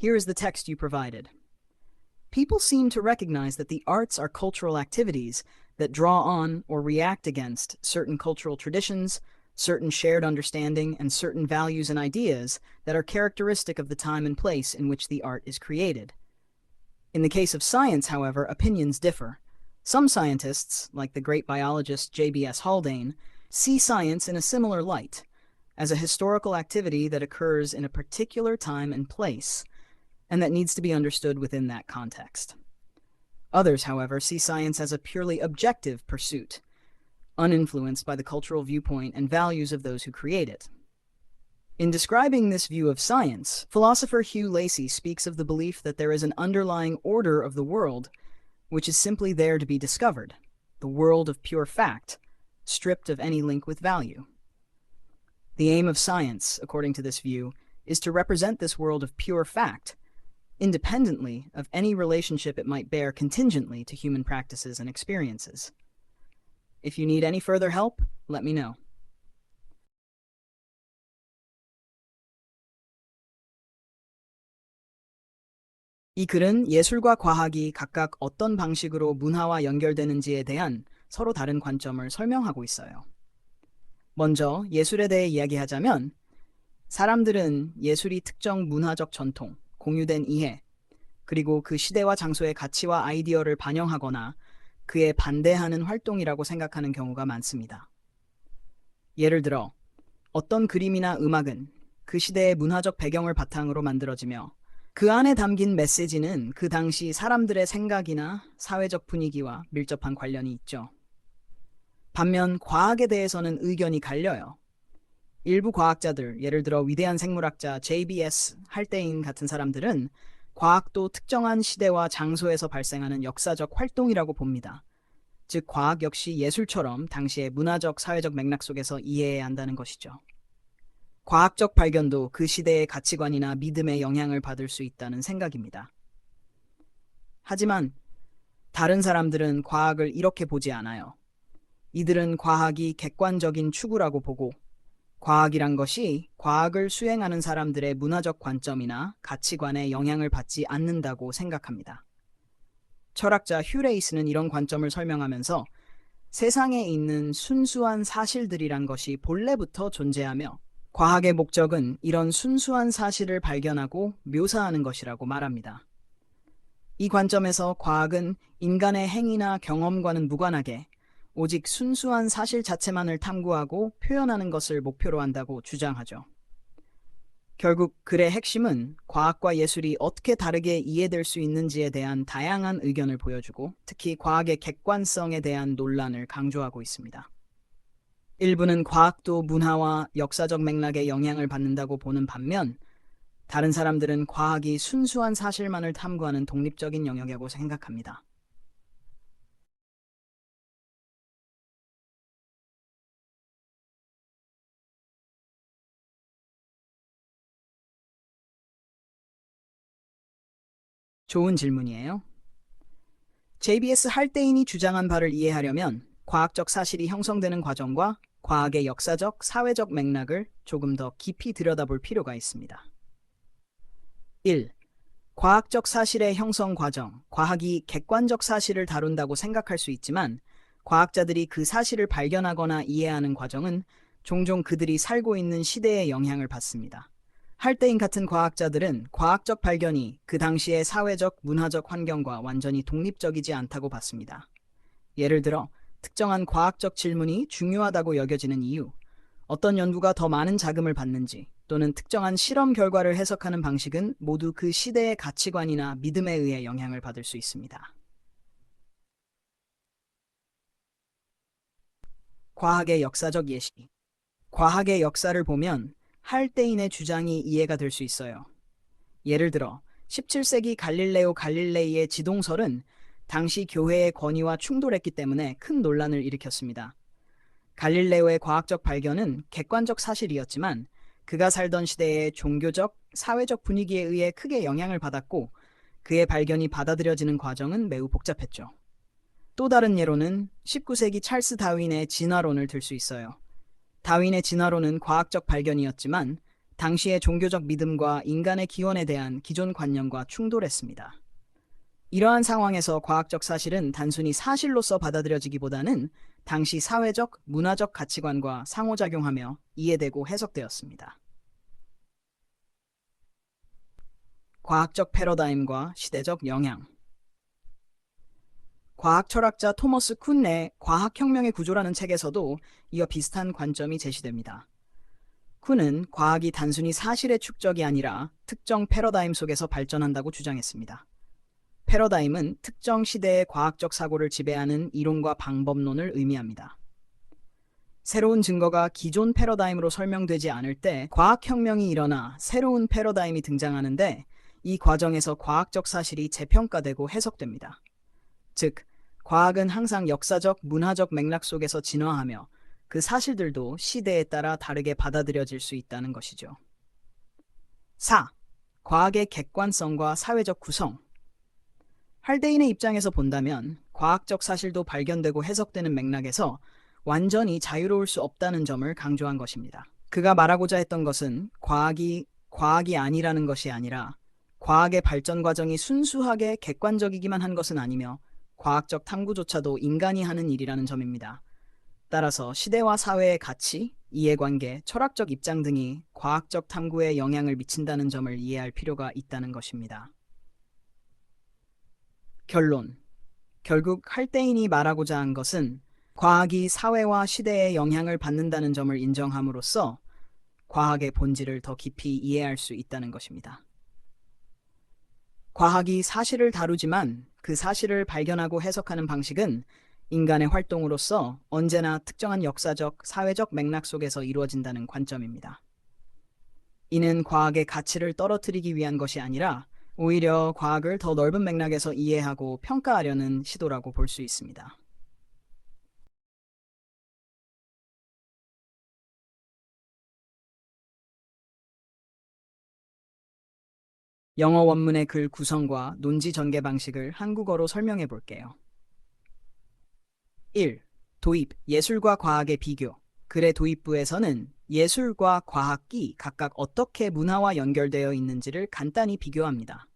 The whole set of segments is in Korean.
Here is the text you provided. People seem to recognize that the arts are cultural activities that draw on or react against certain cultural traditions, certain shared understanding, and certain values and ideas that are characteristic of the time and place in which the art is created. In the case of science, however, opinions differ. Some scientists, like the great biologist J.B.S. Haldane, see science in a similar light, as a historical activity that occurs in a particular time and place, and that needs to be understood within that context. Others, however, see science as a purely objective pursuit, uninfluenced by the cultural viewpoint and values of those who create it. In describing this view of science, philosopher Hugh Lacey speaks of the belief that there is an underlying order of the world which is simply there to be discovered, the world of pure fact, stripped of any link with value. The aim of science, according to this view, is to represent this world of pure fact, independently of any relationship it might bear contingently to human practices and experiences. If you need any further help, let me know. 이 글은 예술과 과학이 각각 어떤 방식으로 문화와 연결되는지에 대한 서로 다른 관점을 설명하고 있어요. 먼저 예술에 대해 이야기하자면, 사람들은 예술이 특정 문화적 전통, 공유된 이해, 그리고 그 시대와 장소의 가치와 아이디어를 반영하거나 그에 반대하는 활동이라고 생각하는 경우가 많습니다. 예를 들어, 어떤 그림이나 음악은 그 시대의 문화적 배경을 바탕으로 만들어지며 그 안에 담긴 메시지는 그 당시 사람들의 생각이나 사회적 분위기와 밀접한 관련이 있죠. 반면 과학에 대해서는 의견이 갈려요. 일부 과학자들, 예를 들어 위대한 생물학자 J.B.S. 할데인 같은 사람들은 과학도 특정한 시대와 장소에서 발생하는 역사적 활동이라고 봅니다. 즉, 과학 역시 예술처럼 당시의 문화적, 사회적 맥락 속에서 이해해야 한다는 것이죠. 과학적 발견도 그 시대의 가치관이나 믿음에 영향을 받을 수 있다는 생각입니다. 하지만 다른 사람들은 과학을 이렇게 보지 않아요. 이들은 과학이 객관적인 추구라고 보고, 과학이란 것이 과학을 수행하는 사람들의 문화적 관점이나 가치관에 영향을 받지 않는다고 생각합니다. 철학자 휴 레이스는 이런 관점을 설명하면서 세상에 있는 순수한 사실들이란 것이 본래부터 존재하며 과학의 목적은 이런 순수한 사실을 발견하고 묘사하는 것이라고 말합니다. 이 관점에서 과학은 인간의 행위나 경험과는 무관하게 오직 순수한 사실 자체만을 탐구하고 표현하는 것을 목표로 한다고 주장하죠. 결국 글의 핵심은 과학과 예술이 어떻게 다르게 이해될 수 있는지에 대한 다양한 의견을 보여주고, 특히 과학의 객관성에 대한 논란을 강조하고 있습니다. 일부는 과학도 문화와 역사적 맥락에 영향을 받는다고 보는 반면, 다른 사람들은 과학이 순수한 사실만을 탐구하는 독립적인 영역이라고 생각합니다. 좋은 질문이에요. J.B.S. 할데인이 주장한 바를 이해하려면 과학적 사실이 형성되는 과정과 과학의 역사적, 사회적 맥락을 조금 더 깊이 들여다볼 필요가 있습니다. 1. 과학적 사실의 형성 과정. 과학이 객관적 사실을 다룬다고 생각할 수 있지만, 과학자들이 그 사실을 발견하거나 이해하는 과정은 종종 그들이 살고 있는 시대의 영향을 받습니다. 할데인 같은 과학자들은 과학적 발견이 그 당시의 사회적, 문화적 환경과 완전히 독립적이지 않다고 봤습니다. 예를 들어, 특정한 과학적 질문이 중요하다고 여겨지는 이유, 어떤 연구가 더 많은 자금을 받는지, 또는 특정한 실험 결과를 해석하는 방식은 모두 그 시대의 가치관이나 믿음에 의해 영향을 받을 수 있습니다. 과학의 역사적 예시. 과학의 역사를 보면 할데인의 주장이 이해가 될 수 있어요. 예를 들어 17세기 갈릴레오 갈릴레이의 지동설은 당시 교회의 권위와 충돌했기 때문에 큰 논란을 일으켰습니다. 갈릴레오의 과학적 발견은 객관적 사실이었지만 그가 살던 시대의 종교적, 사회적 분위기에 의해 크게 영향을 받았고, 그의 발견이 받아들여지는 과정은 매우 복잡했죠. 또 다른 예로는 19세기 찰스 다윈의 진화론을 들 수 있어요. 다윈의 진화론은 과학적 발견이었지만 당시의 종교적 믿음과 인간의 기원에 대한 기존 관념과 충돌했습니다. 이러한 상황에서 과학적 사실은 단순히 사실로서 받아들여지기보다는 당시 사회적, 문화적 가치관과 상호작용하며 이해되고 해석되었습니다. 과학적 패러다임과 시대적 영향. 과학 철학자 토머스 쿤의 과학혁명의 구조라는 책에서도 이와 비슷한 관점이 제시됩니다. 쿤은 과학이 단순히 사실의 축적이 아니라 특정 패러다임 속에서 발전한다고 주장했습니다. 패러다임은 특정 시대의 과학적 사고를 지배하는 이론과 방법론을 의미합니다. 새로운 증거가 기존 패러다임으로 설명되지 않을 때 과학혁명이 일어나 새로운 패러다임이 등장하는데, 이 과정에서 과학적 사실이 재평가되고 해석됩니다. 즉, 과학은 항상 역사적, 문화적 맥락 속에서 진화하며 그 사실들도 시대에 따라 다르게 받아들여질 수 있다는 것이죠. 4. 과학의 객관성과 사회적 구성. 할데인의 입장에서 본다면 과학적 사실도 발견되고 해석되는 맥락에서 완전히 자유로울 수 없다는 점을 강조한 것입니다. 그가 말하고자 했던 것은 과학이 아니라는 것이 아니라 과학의 발전 과정이 순수하게 객관적이기만 한 것은 아니며 과학적 탐구조차도 인간이 하는 일이라는 점입니다. 따라서 시대와 사회의 가치, 이해관계, 철학적 입장 등이 과학적 탐구에 영향을 미친다는 점을 이해할 필요가 있다는 것입니다. 결론. 결국 할데인이 말하고자 한 것은 과학이 사회와 시대에 영향을 받는다는 점을 인정함으로써 과학의 본질을 더 깊이 이해할 수 있다는 것입니다. 과학이 사실을 다루지만 그 사실을 발견하고 해석하는 방식은 인간의 활동으로서 언제나 특정한 역사적, 사회적 맥락 속에서 이루어진다는 관점입니다. 이는 과학의 가치를 떨어뜨리기 위한 것이 아니라 오히려 과학을 더 넓은 맥락에서 이해하고 평가하려는 시도라고 볼 수 있습니다. 영어 원문의 글 구성과 논지 전개 방식을 한국어로 설명해 볼게요. 1. 도입, 예술과 과학의 비교. 글의 도입부에서는 예술과 과학이 각각 어떻게 문화와 연결되어 있는지를 간단히 비교합니다.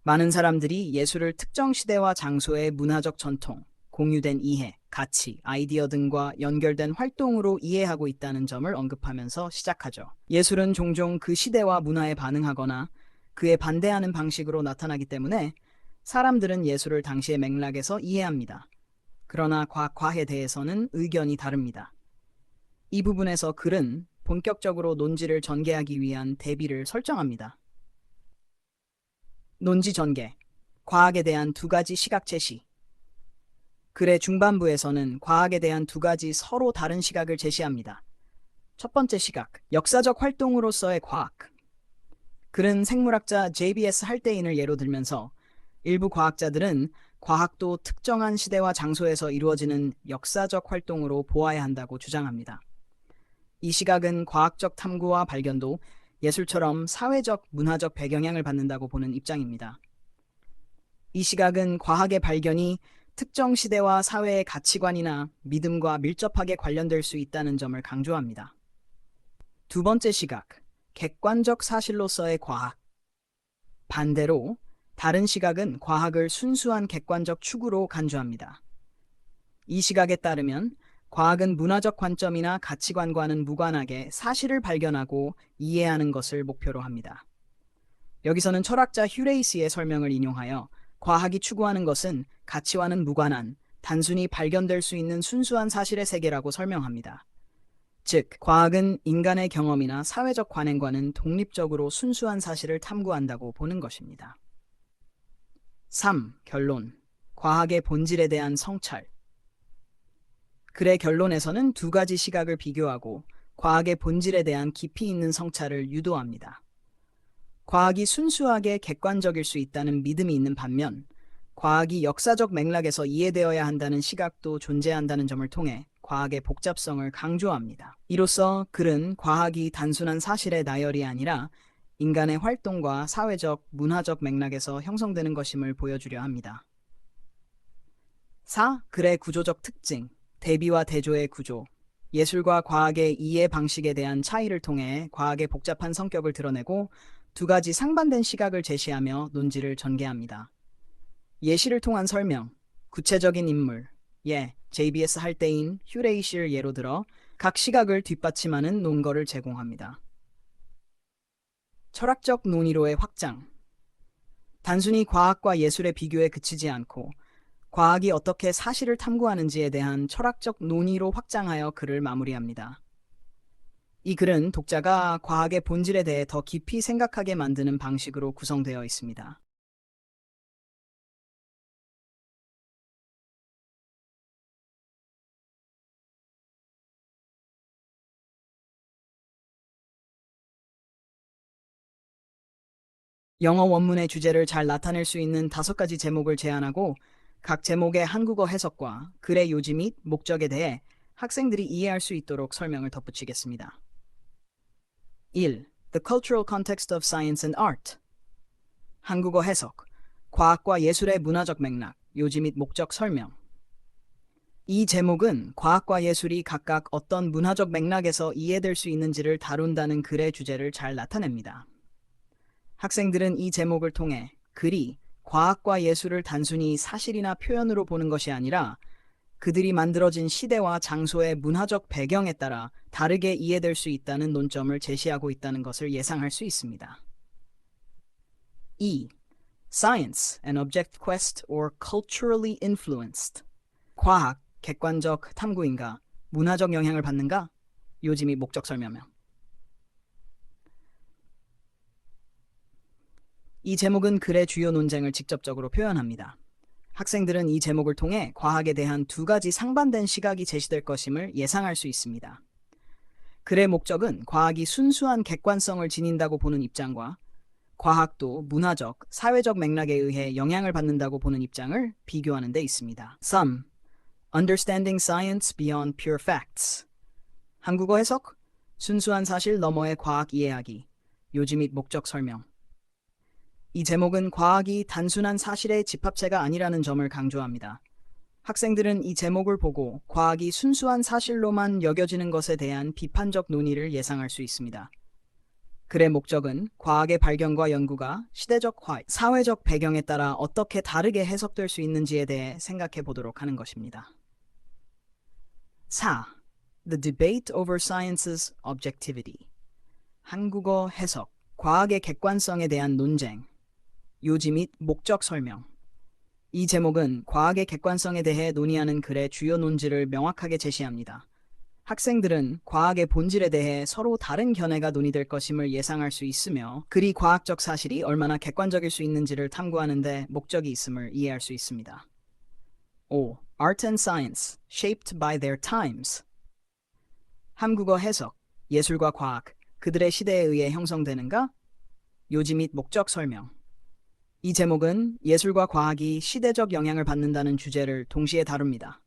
많은 사람들이 예술을 특정 시대와 장소의 문화적 전통, 공유된 이해, 가치, 아이디어 등과 연결된 활동으로 이해하고 있다는 점을 언급하면서 시작하죠. 예술은 종종 그 시대와 문화에 반응하거나 그에 반대하는 방식으로 나타나기 때문에 사람들은 예술을 당시의 맥락에서 이해합니다. 그러나 과학에 대해서는 의견이 다릅니다. 이 부분에서 글은 본격적으로 논지를 전개하기 위한 대비를 설정합니다. 논지 전개, 과학에 대한 두 가지 시각 제시. 글의 중반부에서는 과학에 대한 두 가지 서로 다른 시각을 제시합니다. 첫 번째 시각, 역사적 활동으로서의 과학. 글은 생물학자 JBS 할데인을 예로 들면서 일부 과학자들은 과학도 특정한 시대와 장소에서 이루어지는 역사적 활동으로 보아야 한다고 주장합니다. 이 시각은 과학적 탐구와 발견도 예술처럼 사회적, 문화적 배경향을 받는다고 보는 입장입니다. 이 시각은 과학의 발견이 특정 시대와 사회의 가치관이나 믿음과 밀접하게 관련될 수 있다는 점을 강조합니다. 두 번째 시각, 객관적 사실로서의 과학. 반대로 다른 시각은 과학을 순수한 객관적 추구로 간주합니다. 이 시각에 따르면 과학은 문화적 관점이나 가치관과는 무관하게 사실을 발견하고 이해하는 것을 목표로 합니다. 여기서는 철학자 휴레이스의 설명을 인용하여 과학이 추구하는 것은 가치와는 무관한 단순히 발견될 수 있는 순수한 사실의 세계라고 설명합니다. 즉, 과학은 인간의 경험이나 사회적 관행과는 독립적으로 순수한 사실을 탐구한다고 보는 것입니다. 3. 결론. 과학의 본질에 대한 성찰. 글의 결론에서는 두 가지 시각을 비교하고 과학의 본질에 대한 깊이 있는 성찰을 유도합니다. 과학이 순수하게 객관적일 수 있다는 믿음이 있는 반면, 과학이 역사적 맥락에서 이해되어야 한다는 시각도 존재한다는 점을 통해 과학의 복잡성을 강조합니다. 이로써 글은 과학이 단순한 사실의 나열이 아니라 인간의 활동과 사회적, 문화적 맥락에서 형성되는 것임을 보여주려 합니다. 4. 글의 구조적 특징, 대비와 대조의 구조. 예술과 과학의 이해 방식에 대한 차이를 통해 과학의 복잡한 성격을 드러내고 두 가지 상반된 시각을 제시하며 논지를 전개합니다. 예시를 통한 설명, 구체적인 인물, JBS 할때인 휴레이시를 예로 들어 각 시각을 뒷받침하는 논거를 제공합니다. 철학적 논의로의 확장. 단순히 과학과 예술의 비교에 그치지 않고 과학이 어떻게 사실을 탐구하는지에 대한 철학적 논의로 확장하여 글을 마무리합니다. 이 글은 독자가 과학의 본질에 대해 더 깊이 생각하게 만드는 방식으로 구성되어 있습니다. 영어 원문의 주제를 잘 나타낼 수 있는 5가지 제목을 제안하고 각 제목의 한국어 해석과 글의 요지 및 목적에 대해 학생들이 이해할 수 있도록 설명을 덧붙이겠습니다. 1. The cultural context of science and art. 한국어 해석, 과학과 예술의 문화적 맥락, 요지 및 목적 설명. 이 제목은 과학과 예술이 각각 어떤 문화적 맥락에서 이해될 수 있는지를 다룬다는 글의 주제를 잘 나타냅니다. 학생들은 이 제목을 통해 글이 과학과 예술을 단순히 사실이나 표현으로 보는 것이 아니라 그들이 만들어진 시대와 장소의 문화적 배경에 따라 다르게 이해될 수 있다는 논점을 제시하고 있다는 것을 예상할 수 있습니다. 2. Science, an object quest or culturally influenced. 과학, 객관적 탐구인가, 문화적 영향을 받는가? 요지 및 목적 설명. 이 제목은 글의 주요 논쟁을 직접적으로 표현합니다. 학생들은 이 제목을 통해 과학에 대한 2가지 상반된 시각이 제시될 것임을 예상할 수 있습니다. 글의 목적은 과학이 순수한 객관성을 지닌다고 보는 입장과 과학도 문화적, 사회적 맥락에 의해 영향을 받는다고 보는 입장을 비교하는 데 있습니다. 3. Understanding Science Beyond Pure Facts. 한국어 해석, 순수한 사실 너머의 과학 이해하기, 요지 및 목적 설명. 이 제목은 과학이 단순한 사실의 집합체가 아니라는 점을 강조합니다. 학생들은 이 제목을 보고 과학이 순수한 사실로만 여겨지는 것에 대한 비판적 논의를 예상할 수 있습니다. 글의 목적은 과학의 발견과 연구가 시대적, 사회적 배경에 따라 어떻게 다르게 해석될 수 있는지에 대해 생각해 보도록 하는 것입니다. 4. The debate over science's objectivity. 한국어 해석, 과학의 객관성에 대한 논쟁, 요지 및 목적 설명. 이 제목은 과학의 객관성에 대해 논의하는 글의 주요 논지를 명확하게 제시합니다. 학생들은 과학의 본질에 대해 서로 다른 견해가 논의될 것임을 예상할 수 있으며 글이 과학적 사실이 얼마나 객관적일 수 있는지를 탐구하는 데 목적이 있음을 이해할 수 있습니다. 5. Art and Science, Shaped by Their Times. 한국어 해석, 예술과 과학, 그들의 시대에 의해 형성되는가? 요지 및 목적 설명. 이 제목은 예술과 과학이 시대적 영향을 받는다는 주제를 동시에 다룹니다.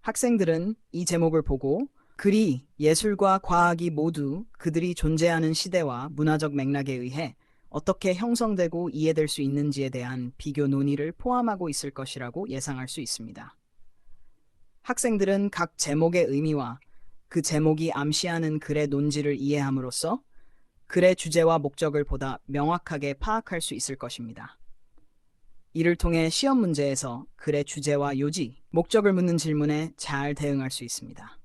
학생들은 이 제목을 보고 글이 예술과 과학이 모두 그들이 존재하는 시대와 문화적 맥락에 의해 어떻게 형성되고 이해될 수 있는지에 대한 비교 논의를 포함하고 있을 것이라고 예상할 수 있습니다. 학생들은 각 제목의 의미와 그 제목이 암시하는 글의 논지를 이해함으로써 글의 주제와 목적을 보다 명확하게 파악할 수 있을 것입니다. 이를 통해 시험 문제에서 글의 주제와 요지, 목적을 묻는 질문에 잘 대응할 수 있습니다.